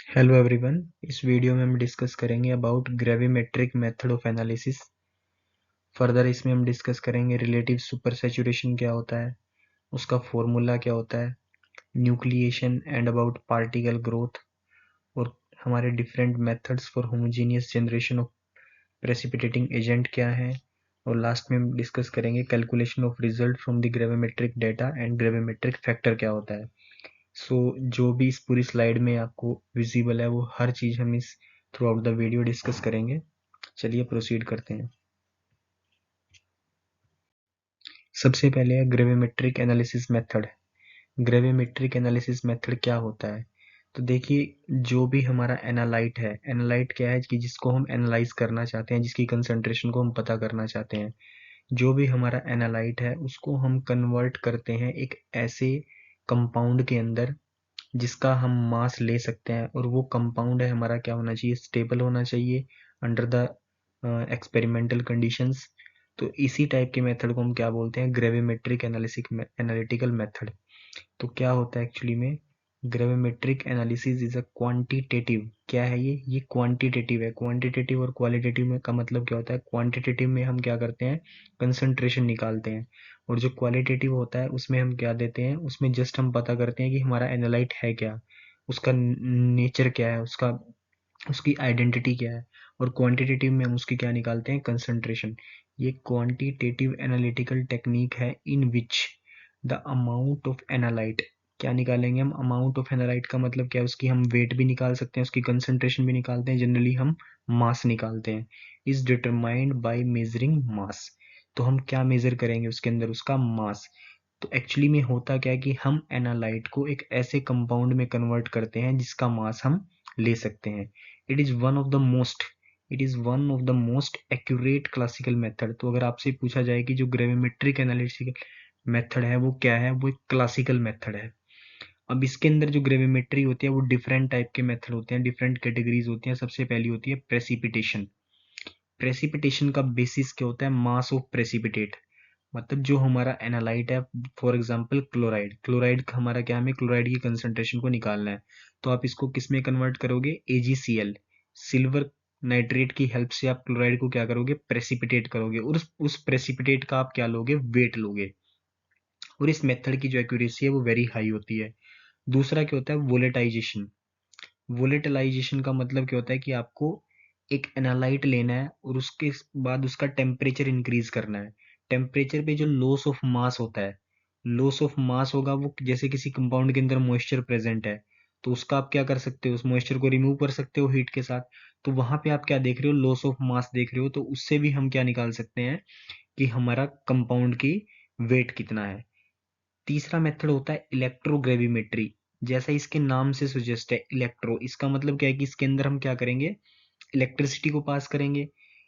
Hello everyone. इस video में हम डिस्कस करेंगे about gravimetric method of analysis. Further इसमें हम डिस्कस करेंगे रिलेटिव सुपर सैचुरेशन क्या होता है, उसका फॉर्मूला क्या होता है, nucleation and about particle growth, और हमारे different methods for homogeneous generation of precipitating agent क्या है, और लास्ट में हम डिस्कस करेंगे calculation of result from the gravimetric data and gravimetric factor क्या होता है। जो भी इस पूरी स्लाइड में आपको विजिबल है वो हर चीज हम इस through out the video discuss करेंगे। चलिए प्रोसीड करते हैं। सबसे पहले है gravimetric analysis method. Gravimetric analysis method क्या होता है? तो देखिए, जो भी हमारा एनालाइट है, एनालाइट क्या है कि जिसको हम एनालाइज करना चाहते हैं, जिसकी कंसंट्रेशन को हम पता करना चाहते हैं, जो भी हमारा एनालाइट है उसको हम कन्वर्ट करते हैं एक ऐसे कंपाउंड के अंदर जिसका हम मास ले सकते हैं, और वो कंपाउंड है हमारा क्या होना चाहिए, स्टेबल होना चाहिए अंडर द एक्सपेरिमेंटल कंडीशंस। तो इसी टाइप के मेथड को हम क्या बोलते हैं, ग्रेविमेट्रिक एनालिटिकल मेथड। तो क्या होता है एक्चुअली में, gravimetric analysis is a quantitative. क्या है ये क्वांटिटेटिव है। क्वांटिटेटिव और क्वालिटेटिव में का मतलब क्या होता है? क्वांटिटेटिव में हम क्या करते हैं, कंसंट्रेशन निकालते हैं, और जो क्वालिटेटिव होता है उसमें हम क्या देते हैं, उसमें जस्ट हम पता करते हैं कि हमारा एनालाइट है क्या, उसका नेचर क्या है, उसका उसकी आइडेंटिटी क्या है। और क्वांटिटेटिव में हम उसकी क्या निकालते हैं, कंसंट्रेशन। ये क्वांटिटेटिव एनालिटिकल टेक्निक है in which the amount of analyte, क्या निकालेंगे हम, अमाउंट ऑफ एनालाइट का मतलब क्या है, उसकी हम वेट भी निकाल सकते हैं, उसकी कंसंट्रेशन भी निकालते हैं, जनरली हम मास निकालते हैं, इज डिटरमाइंड बाय मेजरिंग मास। तो हम क्या मेजर करेंगे उसके अंदर, उसका मास। तो एक्चुअली में होता क्या है कि हम एनालाइट को एक ऐसे कंपाउंड में कन्वर्ट करते हैं जिसका मास हम ले सकते हैं। It is one of the most it is one of the most accurate classical method. तो अगर आपसे पूछा जाए कि जो ग्रेविमेट्रिक एनालिटिकल मेथड है वो क्या है, वो एक क्लासिकल मेथड है। अब इसके अंदर जो ग्रेविमेट्री होती है वो डिफरेंट टाइप के मेथड होते हैं, डिफरेंट कैटेगरीज होती हैं। सबसे पहली होती है प्रेसिपिटेशन। प्रेसिपिटेशन का बेसिस क्या होता है, मास ऑफ प्रेसिपिटेट। मतलब जो हमारा एनालाइट है, फॉर एग्जांपल क्लोराइड, क्लोराइड हमारा क्या, हमें क्लोराइड की कंसंट्रेशन को निकालना है, तो आप इसको किस में कन्वर्ट करोगे, AgCl, सिल्वर नाइट्रेट की हेल्प से आप क्लोराइड को क्या करोगे, प्रेसिपिटेट करोगे, और उस प्रेसिपिटेट का आप क्या लोगे, वेट लोगे। और इस मेथड की जो एक्यूरेसी है वो वेरी हाई होती है। दूसरा क्या होता है, वोलेटाइजेशन। वोलेटिलाइजेशन का मतलब क्या होता है कि आपको एक एनालाइट लेना है और उसके बाद उसका टेम्परेचर इंक्रीज करना है। टेम्परेचर पे जो लॉस ऑफ मास होता है, लॉस ऑफ मास होगा, वो जैसे किसी कंपाउंड के अंदर मॉइस्चर प्रेजेंट है, तो उसका आप क्या कर सकते हो, उस मॉइस्चर को रिमूव कर सकते हो हीट के साथ। तो वहां पे आप क्या देख रहे हो, लॉस ऑफ मास देख रहे हो, तो उससे भी हम क्या निकाल सकते हैं कि हमारा कंपाउंड की वेट कितना है। तीसरा मेथड होता है इलेक्ट्रोग्रेविमेट्री। जैसा इसके नाम से सुजेस्ट है, इलेक्ट्रो, इसका मतलब क्या है कि इसके अंदर हम क्या करेंगे, इलेक्ट्रिसिटी को पास करेंगे।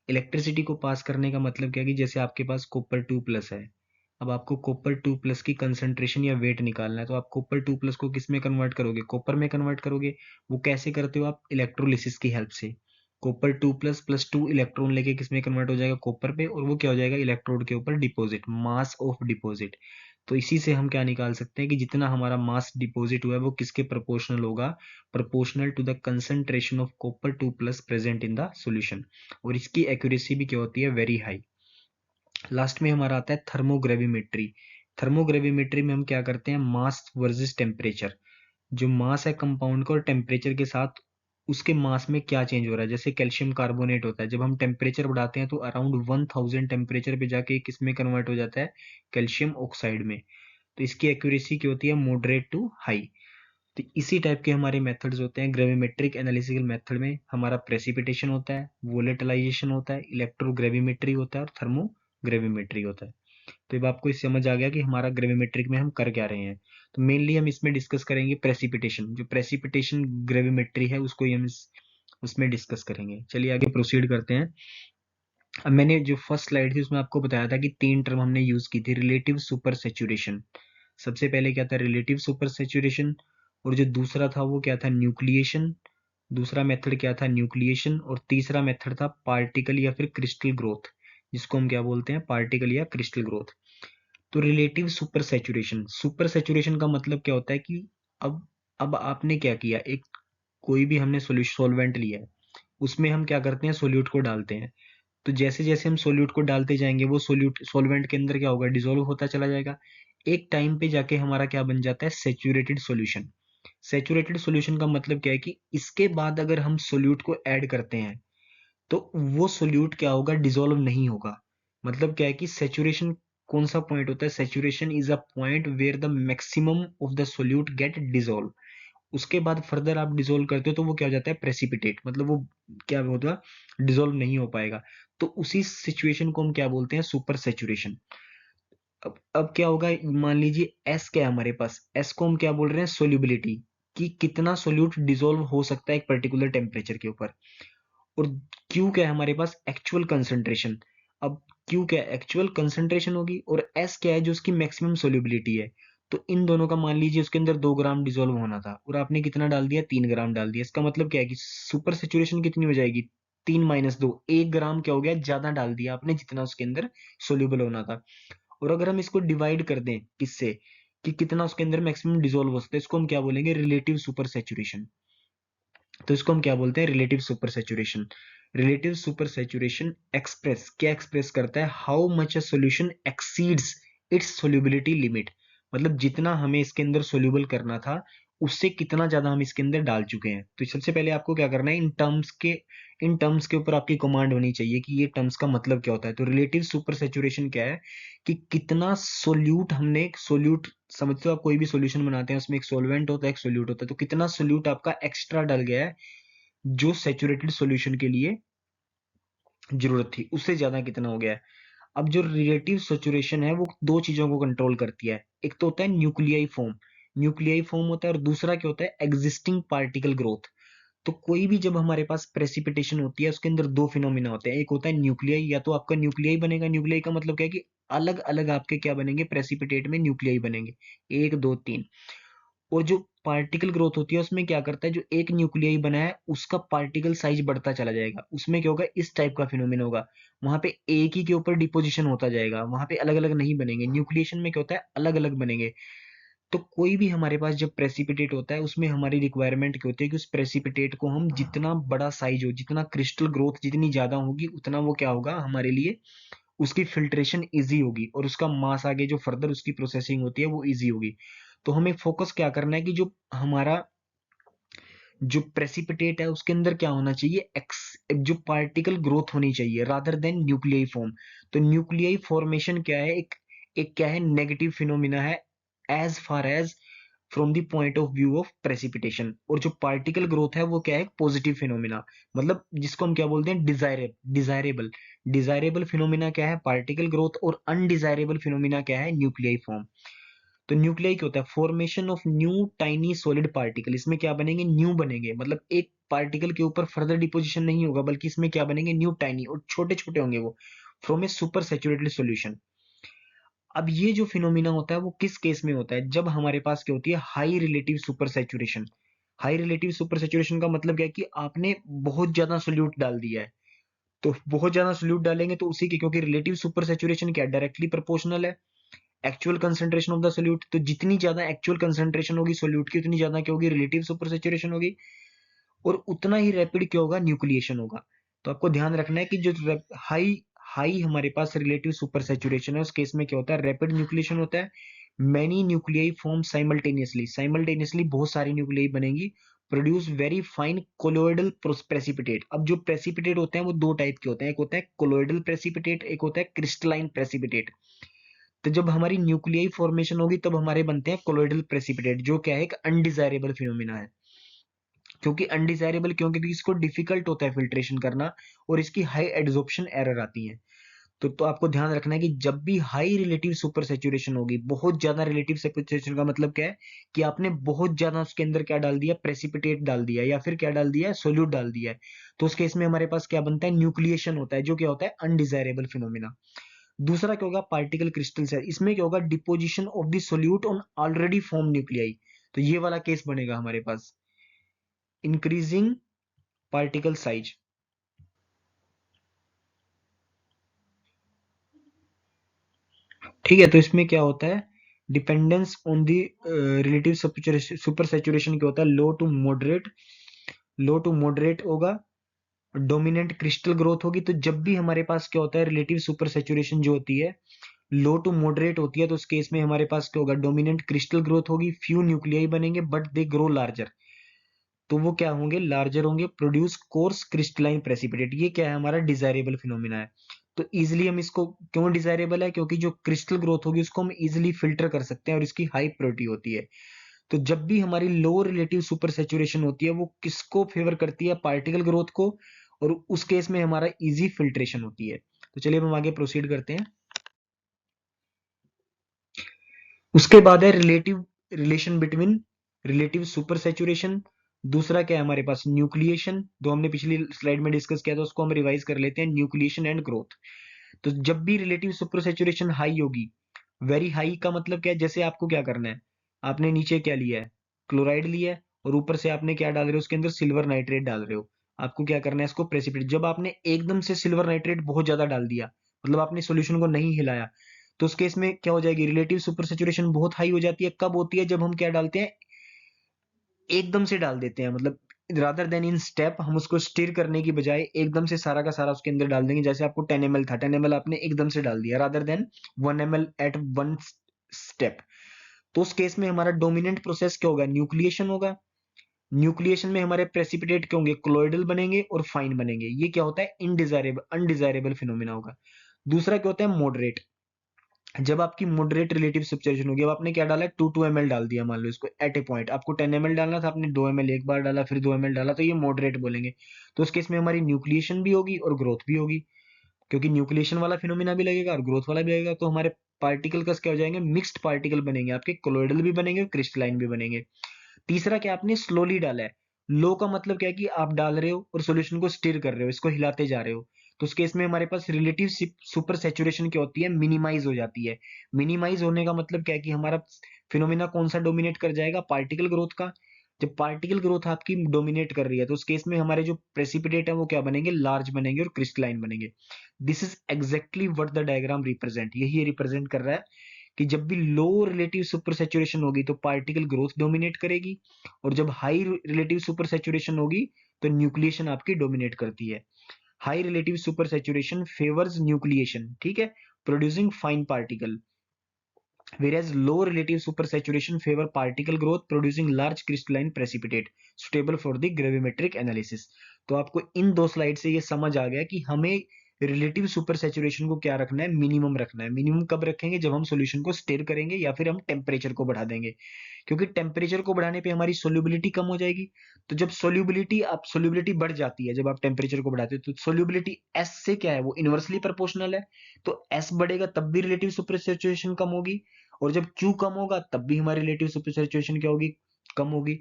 इलेक्ट्रिसिटी को पास करने का मतलब क्या है कि जैसे आपके पास कॉपर 2+ है, अब आपको कॉपर 2+ की कंसंट्रेशन या वेट निकालना है, तो आप कॉपर 2+ को किस में कन्वर्ट करोगे, कॉपर में कन्वर्ट करोगे। वो कैसे करते हो आप, इलेक्ट्रोलिसिस की हेल्प से। कॉपर 2+ +2 इलेक्ट्रॉन लेके किस में कन्वर्ट हो जाएगा, कॉपर पे, और वो क्या हो जाएगा, इलेक्ट्रोड के ऊपर डिपॉजिट, मास ऑफ डिपॉजिट। तो इसी से हम क्या निकाल सकते हैं कि जितना हमारा मास डिपॉजिट हुआ है वो किसके प्रोपोर्शनल होगा, proportional to the concentration of copper 2+ present in the solution. और इसकी एक्यूरेसी भी क्या होती है, वेरी हाई। लास्ट में हमारा आता है थर्मोग्रेविमेट्री। थर्मोग्रेविमेट्री में हम क्या करते हैं, मास वर्सेस टेम्परेचर। जो मास है कंपाउंड का और टेम्परेचर के साथ उसके मास में क्या चेंज हो रहा है। जैसे कैल्शियम कार्बोनेट होता है, जब हम टेम्परेचर बढ़ाते हैं तो अराउंड 1000 टेम्परेचर पे जाके किस में कन्वर्ट हो जाता है, कैल्शियम ऑक्साइड में। तो इसकी एक्यूरेसी क्या होती है, मॉडरेट टू हाई। तो इसी टाइप के हमारे मेथड्स होते हैं। ग्रेविमेट्रिक एनालिसिकल मेथड में हमारा प्रेसिपिटेशन होता है, वोलेटिलाइजेशन होता है, इलेक्ट्रोग्रेविमेट्री होता है, और थर्मोग्रेविमेट्री होता है। तो अब आपको इस समझ आ गया कि हमारा ग्रेविमेट्रिक में हम कर क्या रहे हैं। तो मेनली हम इसमें डिस्कस करेंगे प्रेसिपिटेशन। जो प्रेसिपिटेशन ग्रेविमेट्री है उसको ही हम उसमें डिस्कस करेंगे। चलिए आगे प्रोसीड करते हैं। अब मैंने जो फर्स्ट स्लाइड थी उसमें आपको बताया था कि 3 टर्म हमने यूज की थी, रिलेटिव सुपर सेचुरेशन। सबसे पहले क्या था, रिलेटिव सुपर सेचुरेशन, और जो दूसरा था वो क्या था, न्यूक्लिएशन। दूसरा मेथड क्या था, न्यूक्लिएशन, और तीसरा मेथड था पार्टिकल या फिर क्रिस्टल ग्रोथ, जिसको हम क्या बोलते हैं, पार्टिकल या क्रिस्टल ग्रोथ। तो relative super saturation, super saturation का मतलब क्या होता है कि अब अब आपने क्या किया, एक कोई भी हमने सॉल्वेंट लिया है, उसमें हम क्या करते हैं, सोल्यूट को डालते हैं। तो जैसे जैसे हम सोल्यूट को डालते जाएंगे वो सोल्यूट सॉल्वेंट के अंदर क्या होगा, डिसॉल्व होता चला जाएगा। एक टाइम पे जाके हमारा क्या बन जाता है, सेचुरेटेड सॉल्यूशन। सेचुरेटेड सॉल्यूशन का मतलब क्या है कि इसके बाद अगर हम सोल्यूट को ऐड करते हैं तो वो सोल्यूट क्या होगा, डिसॉल्व नहीं होगा। मतलब क्या है कि सेचुरेशन कौन सा पॉइंट होता है, saturation is a point where the maximum of the solute get dissolve. उसके बाद फर्दर आप डिसॉल्व करते हो तो वो क्या हो जाता है, प्रेसिपिटेट, मतलब वो क्या होगा, डिसॉल्व नहीं हो पाएगा। तो उसी सिचुएशन को हम क्या बोलते हैं, सुपर सेचुरेशन। अब क्या होगा, मान लीजिए एस क्या है हमारे पास, एस को हम क्या बोल रहे हैं, सोल्यूबिलिटी, कि कितना सोल्यूट डिसॉल्व हो सकता है एक पर्टिकुलर टेम्परेचर के ऊपर। और क्यू क्या है हमारे पास, एक्चुअल कंसंट्रेशन। अब क्यू क्या है, एक्चुअल कंसंट्रेशन होगी, और एस क्या है, जो उसकी मैक्सिमम सोल्यूबिलिटी है। तो इन दोनों का मान लीजिए उसके अंदर 2 ग्राम डिसॉल्व होना था और आपने कितना डाल दिया, 3 ग्राम डाल दिया। इसका मतलब क्या है कि सुपर सेचुरेशन कितनी हो जाएगी, 3 - 2, 1 ग्राम क्या हो गया, ज्यादा डाल दिया आपने जितना उसके अंदर सोल्यूबल होना था। और अगर हम इसको डिवाइड कर दें किससे, कि कितना उसके अंदर मैक्सिमम डिसॉल्व हो सकता है, इसको हम क्या बोलेंगे, रिलेटिव सुपर सेचुरेशन। तो इसको हम क्या बोलते हैं, relative super saturation. Relative super saturation express क्या एक्सप्रेस करता है, how much a solution exceeds its solubility limit. मतलब जितना हमें इसके अंदर सोल्यूबल करना था उससे कितना ज्यादा हम इसके अंदर डाल चुके हैं। तो सबसे पहले आपको क्या करना है, इन टर्म्स के ऊपर आपकी कमांड होनी चाहिए कि ये टर्म्स का मतलब क्या होता है। तो रिलेटिव सुपर सेचुरेशन क्या है, कि कितना सोल्यूट हमने, सोल्यूट समझते हो आप, कोई भी सॉल्यूशन बनाते हैं उसमें एक सॉल्वेंट होता है एक सोल्यूट होता है, तो कितना सोल्यूट आपका एक्स्ट्रा डल गया है जो सेचुरेटेड सॉल्यूशन के लिए जरूरत थी, उससे ज्यादा कितना हो गया है। अब जो रिलेटिव सेचुरेशन है वो दो चीजों को कंट्रोल करती है, एक तो होता है न्यूक्लियाई फॉर्म, न्यूक्लियाई फॉर्म होता है, और दूसरा क्या होता है, एग्जिस्टिंग पार्टिकल ग्रोथ। तो कोई भी जब हमारे पास प्रेसिपिटेशन होती है उसके अंदर दो फिनोमिना होते हैं, एक होता है न्यूक्लियाई, या तो आपका न्यूक्लियाई बनेगा, न्यूक्लियाई का मतलब क्या है कि अलग अलग आपके क्या बनेंगे, प्रेसिपिटेट में न्यूक्लियाई बनेंगे, 1 2 3। और जो पार्टिकल ग्रोथ होती है उसमें क्या करता है, जो एक न्यूक्लियाई बना है उसका पार्टिकल साइज बढ़ता चला जाएगा, उसमें क्या होगा, इस टाइप का फिनोमिना होगा। वहां पे एक ही के ऊपर डिपोजिशन होता जाएगा, वहां पे अलग अलग नहीं बनेंगे। न्यूक्लिएशन में क्या होता है, अलग अलग बनेंगे। तो कोई भी हमारे पास जब प्रेसिपिटेट होता है उसमें हमारी रिक्वायरमेंट क्या होती है कि उस प्रेसिपिटेट को हम जितना बड़ा साइज हो, जितना क्रिस्टल ग्रोथ जितनी ज्यादा होगी उतना वो क्या होगा हमारे लिए, उसकी फिल्ट्रेशन इजी होगी और उसका मास आगे जो फर्दर उसकी प्रोसेसिंग होती है वो इजी होगी। तो हमें फोकस क्या करना है कि जो हमारा जो प्रेसिपिटेट है उसके अंदर क्या होना चाहिए, एक्स जो पार्टिकल ग्रोथ होनी चाहिए रादर देन न्यूक्लियाई फॉर्म। तो न्यूक्लियाई फॉर्मेशन क्या है, एक क्या है, नेगेटिव फिनोमिना है as far as from the point of view of precipitation. और जो पार्टिकल ग्रोथ है वो क्या है, पॉजिटिव फिनोमिना, मतलब जिसको हम क्या बोलते हैं, डिजायरेबल। डिजायरेबल फिनोमिना क्या है, पार्टिकल ग्रोथ, और अनडिजायरेबल फिनोमिना क्या है, न्यूक्लियाई फॉर्म। तो न्यूक्लियाई क्या होता है, formation of new tiny solid particle. इसमें क्या बनेंगे, न्यू बनेंगे, मतलब एक पार्टिकल के ऊपर फर्दर डिपोजिशन नहीं होगा बल्कि इसमें क्या बनेंगे, न्यू टाइनी, और छोटे छोटे होंगे वो, from A super saturated solution. अब ये जो फिनोमिना होता है वो किस केस में होता है, जब हमारे पास क्या होती है, high relative super saturation. High relative super saturation का मतलब क्या है कि आपने बहुत ज्यादा सोल्यूट डाल दिया है। तो बहुत ज्यादा सोल्यूट डालेंगे तो उसी के, क्योंकि रिलेटिव सुपर सेचुरेशन क्या डायरेक्टली प्रोपोर्शनल है actual concentration of the solute. तो जितनी ज्यादा एक्चुअल कंसंट्रेशन होगी सोल्यूट की उतनी ज्यादा क्या होगी, रिलेटिव सुपर सेचुरेशन होगी, और उतना ही रैपिड क्या होगा, न्यूक्लिएशन होगा। तो आपको ध्यान रखना है कि जो हाई हाई हमारे पास रिलेटिव सुपर सेचुरेशन है उस केस में क्या होता है, रैपिड न्यूक्लिएशन होता है। Many nuclei form simultaneously, simultaneously बहुत सारी न्यूक्लियाई बनेंगी, produce very fine colloidal precipitate. अब जो प्रेसिपिटेट होते हैं वो दो टाइप के होते हैं, एक होता है कोलोइडल प्रेसिपिटेट, एक होता है क्रिस्टलाइन प्रेसिपिटेट। तो जब हमारी न्यूक्लियाई फॉर्मेशन होगी तब हमारे बनते हैं कोलोइडल प्रेसिपिटेट, जो क्या है, एक अनडिजायरेबल फिनोमिना है। क्योंकि अनडिजायरेबल क्यों, क्योंकि इसको डिफिकल्ट होता है फिल्ट्रेशन करना और इसकी हाई एड्सॉर्प्शन एरर आती है। तो आपको ध्यान रखना है कि जब भी हाई रिलेटिव सुपर सेचुरेशन होगी, बहुत ज्यादा रिलेटिव सेचुरेशन का मतलब क्या है, कि आपने बहुत ज्यादा उसके अंदर क्या डाल दिया, प्रेसिपिटेट डाल दिया या फिर क्या डाल दिया, सोल्यूट डाल दिया है। तो उस केस में हमारे पास क्या बनता है, न्यूक्लिएशन होता है, जो क्या होता है, अनडिजायरेबल फिनोमिना। दूसरा क्या होगा, पार्टिकल क्रिस्टल्स है, इसमें क्या होगा, deposition of the solute on already form nuclei. तो ये वाला केस बनेगा हमारे पास, इंक्रीजिंग पार्टिकल साइज। ठीक है, तो इसमें क्या होता है, dependence on the relative super saturation क्या होता है, low to moderate low to moderate होगा, डोमिनेंट क्रिस्टल ग्रोथ होगी। तो जब भी हमारे पास क्या होता है, रिलेटिव सुपर सैचुरेशन जो होती है लो टू मॉडरेट होती है, तो उस केस में हमारे पास क्या होगा, डोमिनेंट क्रिस्टल ग्रोथ होगी, फ्यू न्यूक्लियाई बनेंगे बट दे ग्रो लार्जर। तो वो क्या होंगे, लार्जर होंगे, प्रोड्यूस कोर्स क्रिस्टलाइन प्रेसिपिटेट। ये क्या है, हमारा डिजायरेबल फिनोमिना है। तो इजिली हम इसको, क्यों डिजायरेबल है, क्योंकि जो क्रिस्टल ग्रोथ होगी उसको हम इजिली फिल्टर कर सकते हैं और इसकी हाई प्योरिटी होती है। तो जब भी हमारी लो रिलेटिव सुपर सेचुरेशन होती है, वो किसको फेवर करती है, पार्टिकल ग्रोथ को, और उस केस में हमारा इजी फिल्ट्रेशन होती है। तो चलिए हम आगे प्रोसीड करते हैं। उसके बाद है relative relation between relative super saturation. दूसरा क्या है हमारे पास, न्यूक्लिएशन, जो हमने पिछली स्लाइड में डिस्कस किया था, उसको हम रिवाइज कर लेते हैं, न्यूक्लिएशन एंड ग्रोथ। तो जब भी रिलेटिव सुपर सैचुरेशन हाई होगी, वेरी हाई का मतलब क्या है, जैसे आपको क्या करना है, आपने नीचे क्या लिया है, क्लोराइड लिया है, और ऊपर से आपने क्या डाल रहे हो, उसके अंदर सिल्वर नाइट्रेट डाल रहे हो। आपको क्या करना है, इसको प्रेसिपिटेट, जब आपने एकदम से सिल्वर नाइट्रेट बहुत ज्यादा डाल दिया, मतलब आपने सॉल्यूशन को नहीं हिलाया, तो उस केस में क्या हो जाएगी, रिलेटिव सुपर सैचुरेशन बहुत हाई हो जाती है। कब होती है, जब हम क्या डालते हैं, एकदम से डाल देते हैं, मतलब रादर देन इन स्टेप, हम उसको स्टिर करने की बजाय एकदम से सारा का सारा उसके अंदर डाल देंगे। जैसे आपको 10 ml था, 10 ml आपने एकदम से डाल दिया, rather than 1 ml at one step. तो उस केस में हमारा डोमिनेंट प्रोसेस क्या होगा, न्यूक्लिएशन होगा। न्यूक्लिएशन में हमारे प्रेसिपिटेट क्या होंगे, क्लोइडल बनेंगे और फाइन बनेंगे। ये क्या होता है, इनडिजायरेबल अनडिजायरेबल फिनोमिना होगा। दूसरा क्या होता है, मॉडरेट। जब आपकी मॉडरेट रिलेटिव सब्सटेंशन होगी, अब आपने क्या डाला है, 2 ml डाल दिया, मान लो इसको एट ए पॉइंट, आपको 10 ml डालना था, आपने 2 ml एक बार डाला, फिर 2 ml डाला, तो ये मॉडरेट बोलेंगे। तो उस केस में हमारी न्यूक्लिएशन भी होगी और ग्रोथ भी होगी, क्योंकि न्यूक्लिएशन वाला फिनोमिना भी लगेगा और ग्रोथ वाला भी लगेगा। तो हमारे पार्टिकल का क्या हो जाएंगे, मिक्स्ड पार्टिकल बनेंगे, आपके कोलोइडल भी बनेंगे और क्रिस्टलाइन भी बनेंगे। तीसरा क्या, आपने स्लोली डाला है। लो का मतलब क्या है, कि आप डाल रहे हो और सॉल्यूशन को स्टिर कर रहे हो, इसको हिलाते जा रहे हो। तो उस केस में हमारे पास रिलेटिव सुपर सैचुरेशन क्या होती है, मिनिमाइज हो जाती है। मिनिमाइज होने का मतलब क्या है, कि हमारा फिनोमिना कौन सा डोमिनेट कर जाएगा, पार्टिकल ग्रोथ का। जब पार्टिकल ग्रोथ आपकी डोमिनेट कर रही है, तो उस केस में हमारे जो प्रेसिपिटेट है वो क्या बनेंगे, लार्ज बनेंगे और क्रिस्टलाइन बनेंगे। This is exactly what the diagram represent, यही रिप्रेजेंट कर रहा है कि जब भी लो रिलेटिव सुपर सैचुरेशन होगी तो पार्टिकल ग्रोथ डोमिनेट करेगी, और जब हाई रिलेटिव सुपर सैचुरेशन होगी तो न्यूक्लिएशन आपकी डोमिनेट करती है। High relative super saturation favours nucleation, ठीक है, producing fine particle, whereas low relative supersaturation favor particle growth producing large crystalline precipitate suitable for the gravimetric analysis। तो आपको इन दो स्लाइड से ये समझ आ गया कि हमें रिलेटिव सुपर सैचुरेशन को क्या रखना है, मिनिमम रखना है। मिनिमम कब रखेंगे, जब हम सॉल्यूशन को स्टिर करेंगे या फिर हम टेम्परेचर को बढ़ा देंगे, क्योंकि टेम्परेचर को बढ़ाने पे हमारी सोल्यूबिलिटी कम हो जाएगी। तो जब सोल्यूबिलिटी बढ़ जाती है, जब आप टेम्परेचर को बढ़ाते हो, तो सोल्यूबिलिटी एस से क्या है, वो इनवर्सली प्रोपोर्शनल है। तो एस बढ़ेगा तब भी रिलेटिव सुपर सैचुरेशन कम होगी, और जब Q कम होगा तब भी हमारी रिलेटिव सुपर सैचुरेशन क्या होगी, कम होगी।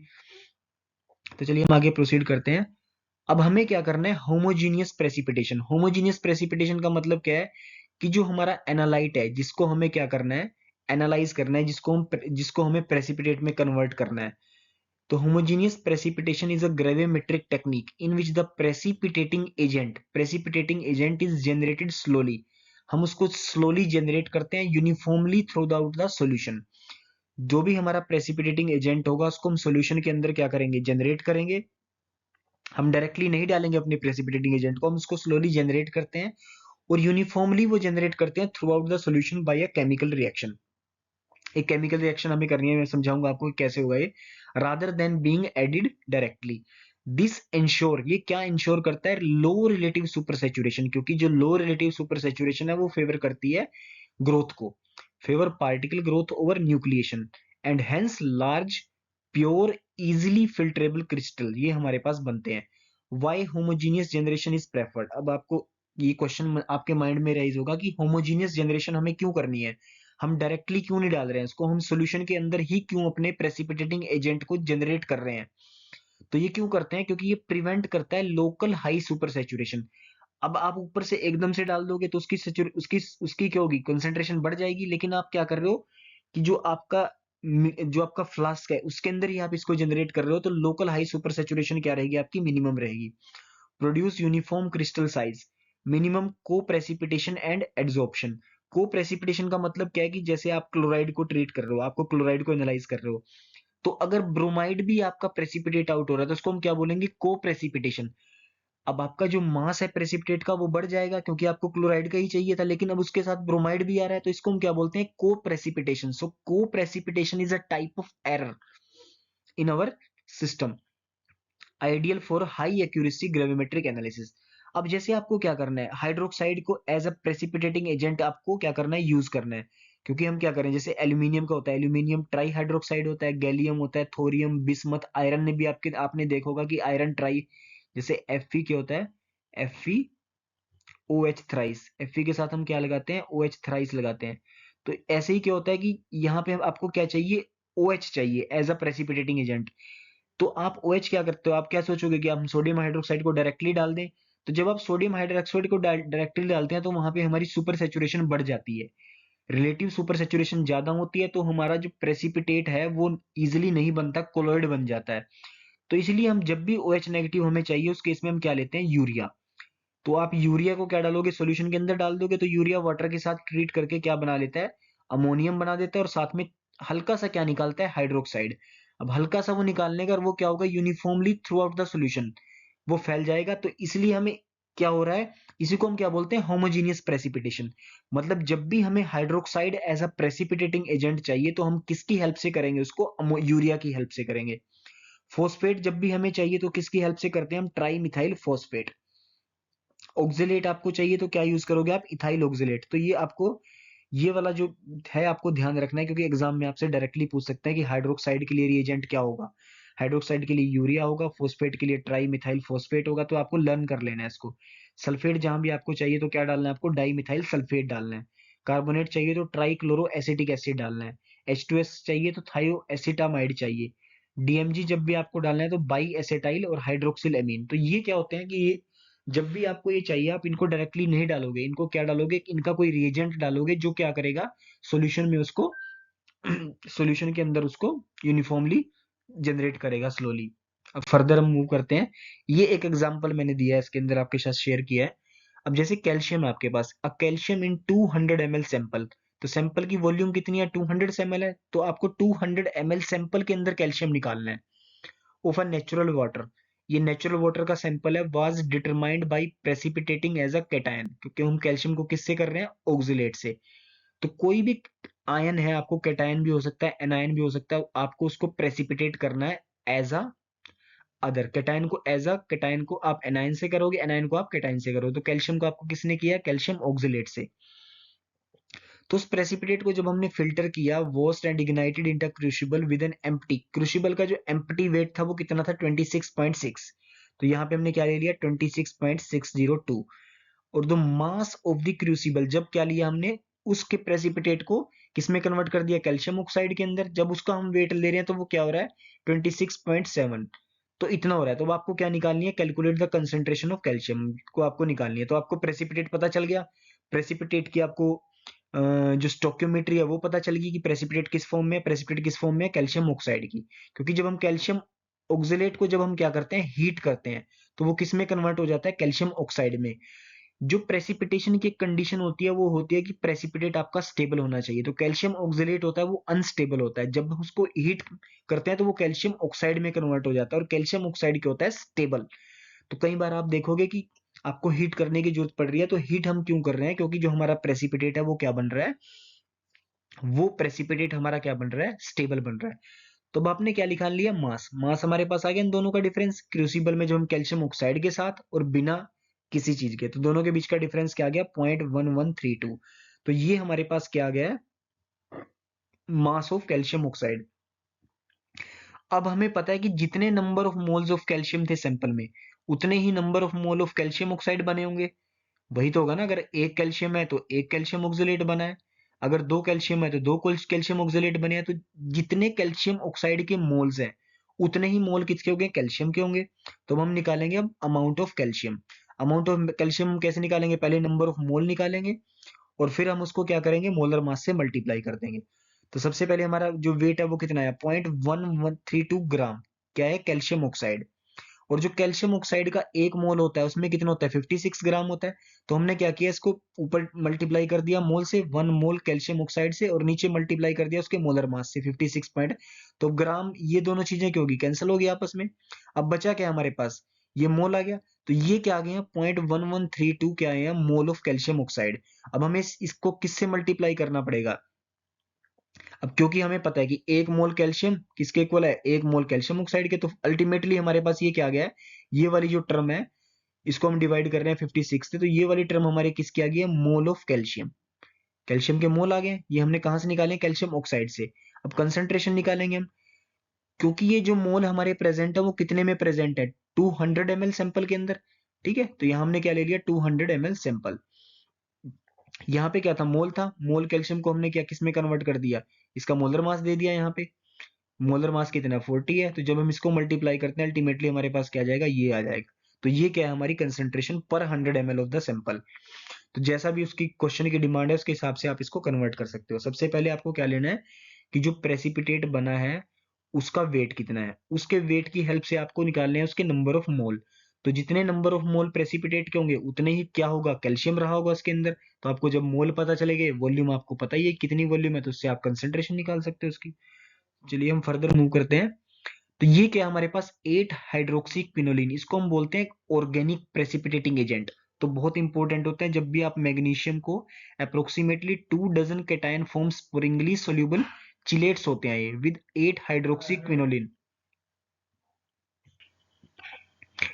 तो चलिए हम आगे प्रोसीड करते हैं। अब हमें क्या करना है, होमोजीनियस प्रेसिपिटेशन। होमोजीनियस प्रेसिपिटेशन का मतलब क्या है, कि जो हमारा एनालाइट है, जिसको हमें क्या करना है, एनालाइज करना है, जिसको हमें प्रेसिपिटेट में कन्वर्ट करना है। तो homogeneous precipitation is a gravimetric technique in which the precipitating agent is generated slowly. हम उसको स्लोली जनरेट करते हैं uniformly through out the solution. जो भी हमारा प्रेसिपिटेटिंग एजेंट होगा उसको हम सॉल्यूशन के अंदर क्या करेंगे, जनरेट करेंगे। हम डायरेक्टली नहीं डालेंगे अपने प्रेसिपिटेटिंग एजेंट को, हम उसको स्लोली जनरेट करते हैं, और यूनिफॉर्मली वो जनरेट करते हैं through out the solution bye a chemical reaction. एक केमिकल रिएक्शन हमें करनी है, मैं समझाऊंगा आपको कैसे होगा ये, rather than being added directly. This ensure, ये क्या इंश्योर करता है, लो रिलेटिव सुपर सैचुरेशन, क्योंकि जो लो रिलेटिव सुपर सैचुरेशन है वो फेवर करती है ग्रोथ को, favour particle growth over nucleation, and hence large pure easily filtrable crystal ये हमारे पास बनते हैं। Why homogeneous generation is preferred. अब आपको ये क्वेश्चन आपके माइंड में राइज होगा कि होमोजीनियस जनरेशन हमें क्यों करनी है, हम डायरेक्टली क्यों नहीं डाल रहे हैं इसको, हम सॉल्यूशन के अंदर ही क्यों अपने प्रेसिपिटेटिंग एजेंट को जनरेट कर रहे हैं। तो ये क्यों करते हैं, क्योंकि ये प्रिवेंट करता है लोकल हाई सुपर सैचुरेशन। अब आप ऊपर से एकदम से डाल दोगे तो उसकी क्या होगी, कंसंट्रेशन बढ़ जाएगी, लेकिन आप क्या कर रहे हो, कि जो आपका फ्लास्क है उसके अंदर ही आप इसको जनरेट कर रहे हो, तो लोकल हाई सुपर सैचुरेशन क्या रहेगी, आपकी मिनिमम रहेगी। Produce uniform crystal size, minimum को प्रेसिपिटेशन एंड एड्सॉर्प्शन। को प्रेसिपिटेशन का मतलब क्या है, कि जैसे आप क्लोराइड को ट्रीट कर रहे हो, आपको क्लोराइड को एनालाइज कर रहे हो, तो अगर ब्रोमाइड भी आपका प्रेसिपिटेट आउट हो रहा है तो उसको हम क्या बोलेंगे, को प्रेसिपिटेशन। अब आपका जो मास है प्रेसिपिटेट का वो बढ़ जाएगा क्योंकि आपको क्लोराइड का ही चाहिए था, लेकिन अब उसके साथ ब्रोमाइड भी आ रहा है तो इसको हम क्या बोलते हैं, को प्रेसिपिटेशन। सो को precipitation is a type of error in our system, ideal for high accuracy gravimetric analysis. अब जैसे आपको क्या करना है, हाइड्रोक्साइड को एज अ प्रेसिपिटेटिंग एजेंट आपको क्या करना है, यूज करना है। क्योंकि हम क्या करें, जैसे एल्यूमिनियम का होता है, एल्यूमिनियम ट्राई हाइड्रोक्साइड होता है, गैलियम होता है, थोरियम, बिस्मथ, आयरन ने भी आपने देखा होगा कि आयरन ट्राई, जैसे Fe क्या होता है, Fe OH थ्राइस, Fe के साथ हम क्या लगाते हैं, OH थ्राइस लगाते हैं। तो ऐसे ही क्या होता है कि यहाँ पे आपको क्या चाहिए, OH चाहिए एज अ प्रेसिपिटेटिंग एजेंट। तो आप OH क्या करते हो, आप क्या सोचोगे कि हम सोडियम हाइड्रोक्साइड को डायरेक्टली डाल दें। तो जब आप सोडियम हाइड्रोक्साइड को डायरेक्टली डालते हैं तो वहां पे हमारी सुपर सेचुरेशन बढ़ जाती है, रिलेटिव सुपर सेचुरेशन ज्यादा होती है, तो हमारा जो प्रेसिपिटेट है वो इजिली नहीं बनता, कोलॉइड बन जाता है। तो इसलिए हम जब भी OH नेगेटिव हमें चाहिए उस केस में हम क्या लेते हैं, यूरिया। तो आप यूरिया को क्या डालोगे, सॉल्यूशन के अंदर डाल दोगे तो यूरिया वाटर के साथ ट्रीट करके क्या बना लेता है, अमोनियम बना देता है, और साथ में हल्का सा क्या निकालता है, हाइड्रोक्साइड। अब हल्का सा वो निकालने का वो क्या होगा, uniformly through out the solution वो फैल जाएगा। तो इसलिए हमें क्या हो रहा है, इसी को हम क्या बोलते हैं, होमोजीनियस प्रेसिपिटेशन। मतलब जब भी हमें hydroxide as a precipitating agent चाहिए तो हम किसकी हेल्प से करेंगे उसको, यूरिया की हेल्प से करेंगे। फोस्फेट जब भी हमें चाहिए तो किसकी हेल्प से करते हैं हम, ट्राई मिथाइल फोस्फेट। ऑक्जेलेट आपको चाहिए तो क्या यूज करोगे आप, इथाइल ऑक्जेलेट। तो ये आपको ये वाला जो है आपको ध्यान रखना है, क्योंकि एग्जाम में आपसे डायरेक्टली पूछ सकते हैं कि हाइड्रोक्साइड के लिए रिएजेंट क्या होगा। हाइड्रोक्साइड के लिए यूरिया होगा, फोस्फेट के लिए ट्राई मिथाइल फोस्फेट होगा, तो आपको लर्न कर लेना है इसको। सल्फेट जहां भी आपको चाहिए तो क्या डालना है आपको, डाई मिथाइल सल्फेट डालना है। कार्बोनेट चाहिए तो ट्राई क्लोरो एसिटिक एसिड डालना है। H2S चाहिए तो थायो एसिटामाइड चाहिए। DMG जब भी आपको डालना है तो बाई एसेटाइल और हाइड्रोक्सिल एमीन। तो ये क्या होते हैं कि ये जब भी आपको ये चाहिए आप इनको डायरेक्टली नहीं डालोगे, इनको क्या डालोगे, इनका कोई रिएजेंट डालोगे जो क्या करेगा, सॉल्यूशन में उसको सॉल्यूशन के अंदर उसको यूनिफॉर्मली जनरेट करेगा स्लोली। अब फर्दर हम मूव करते हैं। ये एक एग्जांपल मैंने दिया है, इसके अंदर आपके साथ शेयर किया है। अब जैसे कैल्शियम है आपके पास, अ कैल्शियम इन 200 ml सैंपल। तो सैंपल की वॉल्यूम कितनी है, 200 ml है, तो आपको 200 ml सैंपल के अंदर कैल्शियम निकालना है ऑफ अ नेचुरल वाटर। ये नेचुरल वाटर का सैंपल है, was determined by precipitating as a cation, क्योंकि हम कैल्शियम को किससे कर रहे हैं, ऑक्सिलेट से। तो कोई भी आयन है, आपको कैटायन भी हो सकता है, एनायन भी हो सकता है, आपको उसको प्रेसिपिटेट करना है एज अ अदर। कैटायन को एज अ कैटायन को आप एनायन से करोगे, एनायन को आप कैटायन से करोगे। तो कैल्शियम को आपको किसने किया, कैल्शियम ऑक्सिलेट से। तो उस प्रेसिपिटेट को जब हमने फिल्टर किया, washed and ignited in crucible with an empty, crucible का जो एम्प्टी वेट था वो कितना था, 26.6। तो यहाँ पे हमने क्या ले लिया, 26.602। और the mass of the crucible, जब क्या लिया हमने, उसके प्रेसिपिटेट को किसमें कन्वर्ट कर दिया, कैल्शियम ऑक्साइड के अंदर। जब उसका हम वेट ले रहे हैं तो वो क्या हो रहा है, 26.7। तो इतना हो रहा है। तो अब आपको क्या निकालनी है, calculate the concentration of calcium को आपको निकालनी है। तो आपको प्रेसिपिटेट पता चल गया, प्रेसिपिटेट की आपको जो स्टोक्योमेट्री है वो पता चलेगी कि प्रेसिपिटेट किस फॉर्म में है, प्रेसिपिटेट किस फॉर्म में है, कैल्शियम ऑक्साइड की। क्योंकि जब हम कैल्शियम ऑक्सिलेट को जब हम क्या करते हैं, हीट करते हैं, तो वो किस में कन्वर्ट हो जाता है, कैल्शियम ऑक्साइड में। जो प्रेसिपिटेशन की एक कंडीशन होती है वो होती है कि प्रेसिपिटेट आपका स्टेबल होना चाहिए। तो कैल्शियम ऑक्सिलेट होता है वो अनस्टेबल होता है, जब हम उसको हीट करते हैं तो वो कैल्शियम ऑक्साइड में कन्वर्ट हो जाता है, और कैल्शियम ऑक्साइड क्या होता है, स्टेबल। तो कई बार आप देखोगे कि आपको हीट करने की जरूरत पड़ रही है, तो हीट हम क्यों कर रहे हैं, क्योंकि जो हमारा प्रेसिपिटेट है वो क्या बन रहा है, वो प्रेसिपिटेट हमारा क्या बन रहा है, स्टेबल बन रहा है। तो अब आपने क्या निकाल लिया, मास। मास हमारे पास आ गया इन दोनों का डिफरेंस, क्रूसिबल में जो हम कैल्शियम ऑक्साइड के साथ और बिना किसी चीज के, तो दोनों के बीच का डिफरेंस क्या आ गया, 0.1132। तो ये हमारे पास क्या आ गया, मास ऑफ कैल्शियम ऑक्साइड। अब हमें पता है कि जितने number of moles of calcium थे सैंपल में, उतने ही number of mole of calcium oxide बने होंगे। वही तो होगा ना, अगर एक कैल्शियम है तो एक कैल्शियम ऑक्सिलेट बना है, अगर दो कैल्शियम है तो दो कैल्शियम ऑक्सिलेट बने हैं। तो जितने कैल्शियम ऑक्साइड के मोल्स हैं उतने ही मोल किसके होंगे, कैल्शियम के होंगे। तो अब हम निकालेंगे अब amount of calcium. Amount of calcium कैसे निकालेंगे, पहले नंबर ऑफ मोल निकालेंगे और फिर हम उसको क्या करेंगे, मोलर मास से मल्टीप्लाई कर देंगे। तो सबसे पहले हमारा जो वेट है वो कितना है, 0.1132 ग्राम क्या है, कैल्शियम ऑक्साइड। और जो कैल्शियम ऑक्साइड का 1 मोल होता है उसमें कितना होता है, 56 ग्राम होता है। तो हमने क्या किया, इसको ऊपर मल्टीप्लाई कर दिया मोल से, 1 मोल कैल्शियम ऑक्साइड से, और नीचे मल्टीप्लाई कर दिया उसके मोलर मास से 56 पॉइंट। तो ग्राम, ये दोनों चीजें क्या होगी, कैंसिल होगी आपस में। अब बचा क्या हमारे पास, ये मोल आ गया। तो ये क्या आ गया, 0.1132 क्या है, मोल ऑफ कैल्शियम ऑक्साइड। अब हमें इसको किससे मल्टीप्लाई करना पड़ेगा, अब क्योंकि हमें पता है कि 1 मोल कैल्शियम किसके इक्वल है, 1 मोल कैल्शियम ऑक्साइड के, तो अल्टीमेटली हमारे पास ये क्या आ गया है, ये वाली जो टर्म है इसको हम डिवाइड कर रहे हैं 56 से, तो ये वाली टर्म हमारे किसकी आ गई है, मोल ऑफ कैल्शियम। कैल्शियम के मोल आ गए, ये हमने कहां से निकाले, कैल्शियम ऑक्साइड से। अब कंसंट्रेशन निकालेंगे हम, क्योंकि ये जो मोल हमारे प्रेजेंट है वो कितने में प्रेजेंट है, 200 ml सैंपल के अंदर। ठीक है, तो यहां हमने क्या ले लिया, 200 ml सैंपल। यहाँ पे क्या था, मोल था, मोल कैल्शियम को हमने क्या किस में कन्वर्ट कर दिया, इसका मोलर मास दे दिया। यहाँ पे मोलर मास कितना, 40 है, तो जब हम इसको मल्टीप्लाई करते हैं अल्टीमेटली हमारे पास क्या आ जाएगा, ये आ जाएगा। तो ये क्या है, हमारी कंसंट्रेशन पर 100 ml ऑफ द सैंपल। तो जैसा भी उसकी क्वेश्चन की डिमांड है उसके हिसाब से आप इसको कन्वर्ट कर सकते हो। सबसे पहले आपको क्या लेना है कि जो प्रेसिपिटेट बना है उसका वेट कितना है, उसके वेट की हेल्प से आपको निकालने हैं उसके नंबर ऑफ मोल। तो जितने नंबर ऑफ मोल प्रेसिपिटेट के होंगे उतने ही क्या होगा, कैल्शियम रहा होगा उसके अंदर। तो आपको जब मोल पता चलेगा, वॉल्यूम आपको पता ही है कितनी वॉल्यूम है, तो उससे आप कंसेंट्रेशन निकाल सकते हो उसकी। चलिए हम फर्दर मूव करते हैं। तो ये क्या हमारे पास 8 हाइड्रोक्सी क्विनोलिन, इसको हम बोलते हैं ऑर्गेनिक प्रेसिपिटेटिंग एजेंट। तो बहुत इंपॉर्टेंट होता है जब भी आप मैग्नीशियम को, approximately 2 dozen cation form sparingly soluble chelates होते हैं ये विद 8 हाइड्रोक्सी क्विनोलिन,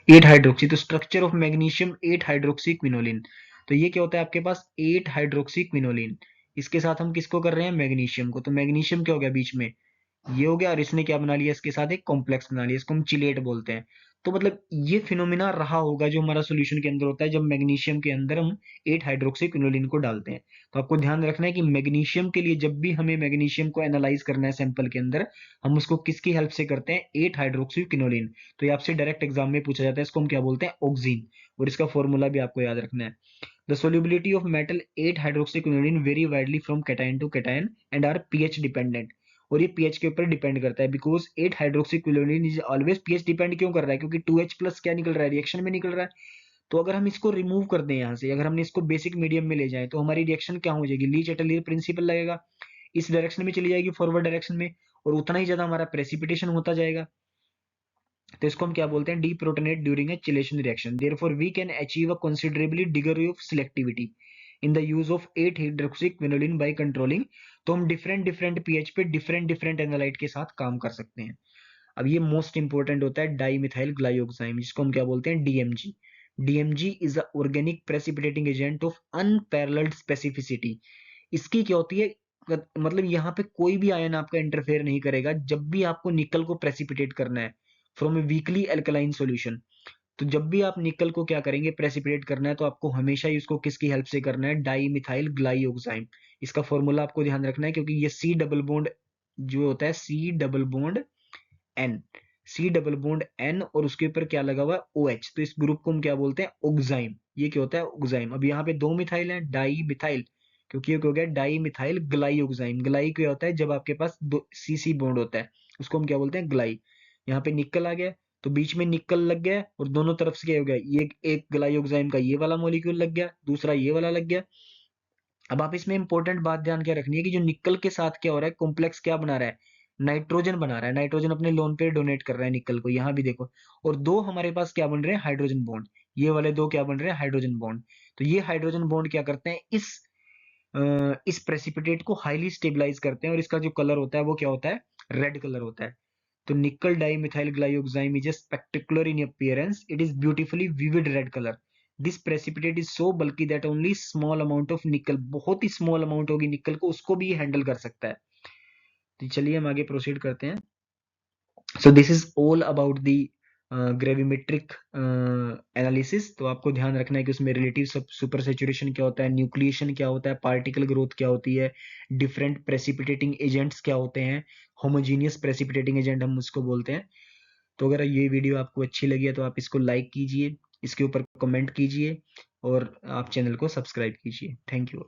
8 हाइड्रोक्सी। तो structure of magnesium 8 hydroxy quinoline. तो ये क्या होता है आपके पास 8 हाइड्रोक्सी क्विनोलिन, इसके साथ हम किसको कर रहे हैं, मैग्नीशियम को। तो मैग्नीशियम क्या हो गया बीच में, ये हो गया, और इसने क्या बना लिया, इसके साथ एक कॉम्प्लेक्स बना लिया, इसको हम चिलेट बोलते हैं। तो मतलब ये फिनोमिना रहा होगा जो हमारा सॉल्यूशन के अंदर होता है जब मैग्नीशियम के अंदर हम 8 हाइड्रोक्सी क्विनोलिन को डालते हैं। तो आपको ध्यान रखना है कि मैग्नीशियम के लिए जब भी हमें मैग्नीशियम को एनालाइज करना है सैंपल के अंदर, हम उसको किसकी हेल्प से करते हैं, 8 हाइड्रोक्सी क्विनोलिन। तो ये आपसे डायरेक्ट एग्जाम में पूछा जाता है, इसको हम क्या बोलते हैं, ऑक्सीन। और इसका फॉर्मूला भी आपको याद रखना है। The solubility of metal 8 hydroxyquinoline vary widely from cation to cation and are pH dependent। और ये pH के ऊपर डिपेंड करता है, because 8 hydroxyquinoline is always pH depend. क्यों कर रहा है, क्योंकि 2H प्लस क्या निकल रहा है, रिएक्शन में निकल रहा है। तो अगर हम इसको रिमूव कर दें यहाँ से, अगर हमने इसको बेसिक मीडियम में ले जाए तो हमारी रिएक्शन क्या हो जाएगी, लीच एटलियर प्रिंसिपल लगेगा, इस डायरेक्शन में चली जाएगी, फॉरवर्ड डायरेक्शन में, और उतना ही ज्यादा हमारा प्रेसिपिटेशन होता जाएगा। तो इसको हम क्या बोलते हैं, deprotonate during a chelation reaction. Therefore we can achieve a considerably degree of selectivity in the use of 8 hydroxyquinoline by controlling. तो हम डिफरेंट डिफरेंट पीएच पे डिफरेंट डिफरेंट एनालाइट के साथ काम कर सकते हैं। अब ये मोस्ट इंपॉर्टेंट होता है डाई मिथाइल ग्लाइयोक्साइम, जिसको हम क्या बोलते हैं, DMG. DMG is a organic precipitating agent of unparalleled specificity. इसकी क्या होती है, मतलब यहाँ पे कोई भी आयन आपका इंटरफेयर नहीं करेगा जब भी आपको निकल को प्रेसिपिटेट करना है from A weekly alkaline solution. तो जब भी आप निकल को क्या करेंगे, प्रेसिपिटेट करना है, तो आपको हमेशा ही उसको किसकी हेल्प से करना है, डाई मिथाइल ग्लाइयोक्साइम। इसका फॉर्मूला आपको ध्यान रखना है, क्योंकि ये सी डबल बॉन्ड जो होता है, C double bond N, C double bond N, और उसके ऊपर क्या लगा हुआ है, ओ एच। तो इस ग्रुप को हम क्या बोलते हैं, ऑक्साइम। ये क्या होता है, ऑक्साइम। अब यहाँ पे 2 मिथाइल है, डाई मिथाइल, क्योंकि ये क्या हो गया, डाई मिथाइल ग्लाइयोक्साइम। ग्लाई क्या होता है, जब आपके पास दो सी सी बॉन्ड होता है उसको हम क्या बोलते हैं, ग्लाई। यहाँ पे निकल आ गया, तो बीच में निकल लग गया, और दोनों तरफ से क्या हो गया, ये एक ग्लाइयोक्साइम का ये वाला मॉलिक्यूल लग गया, दूसरा ये वाला लग गया। अब आप इसमें इंपॉर्टेंट बात ध्यान क्या रखनी है कि जो निकल के साथ क्या हो रहा है, कॉम्प्लेक्स क्या बना रहा है, नाइट्रोजन बना रहा है। नाइट्रोजन अपने लोन पे डोनेट कर रहा है निकल को, यहाँ भी देखो। और दो हमारे पास क्या बन रहे हैं, हाइड्रोजन बॉन्ड। ये वाले दो क्या बन रहे हैं, हाइड्रोजन बॉन्ड। तो ये हाइड्रोजन बॉन्ड क्या करते हैं, इस प्रेसिपिटेट को हाईली स्टेबलाइज करते हैं, और इसका जो कलर होता है वो क्या होता है, रेड कलर होता है। तो nickel dimethylglyoxime is spectacular in appearance, it is beautifully vivid red colour. This precipitate is so bulky that only small amount of nickel, बहुत ही स्मॉल अमाउंट होगी निकल को, उसको भी हैंडल कर सकता है। तो चलिए हम आगे प्रोसीड करते हैं। So this is all about the gravimetric analysis. तो आपको ध्यान रखना है कि उसमें रिलेटिव सुपर सेचुरेशन क्या होता है, न्यूक्लिएशन क्या होता है, पार्टिकल ग्रोथ क्या होती है, डिफरेंट प्रेसिपिटेटिंग एजेंट्स क्या होते हैं, होमोजीनियस प्रेसिपिटेटिंग एजेंट हम उसको बोलते हैं। तो अगर ये वीडियो आपको अच्छी लगी है तो आप इसको लाइक कीजिए, इसके ऊपर कमेंट कीजिए, और आप चैनल को सब्सक्राइब कीजिए। Thank you.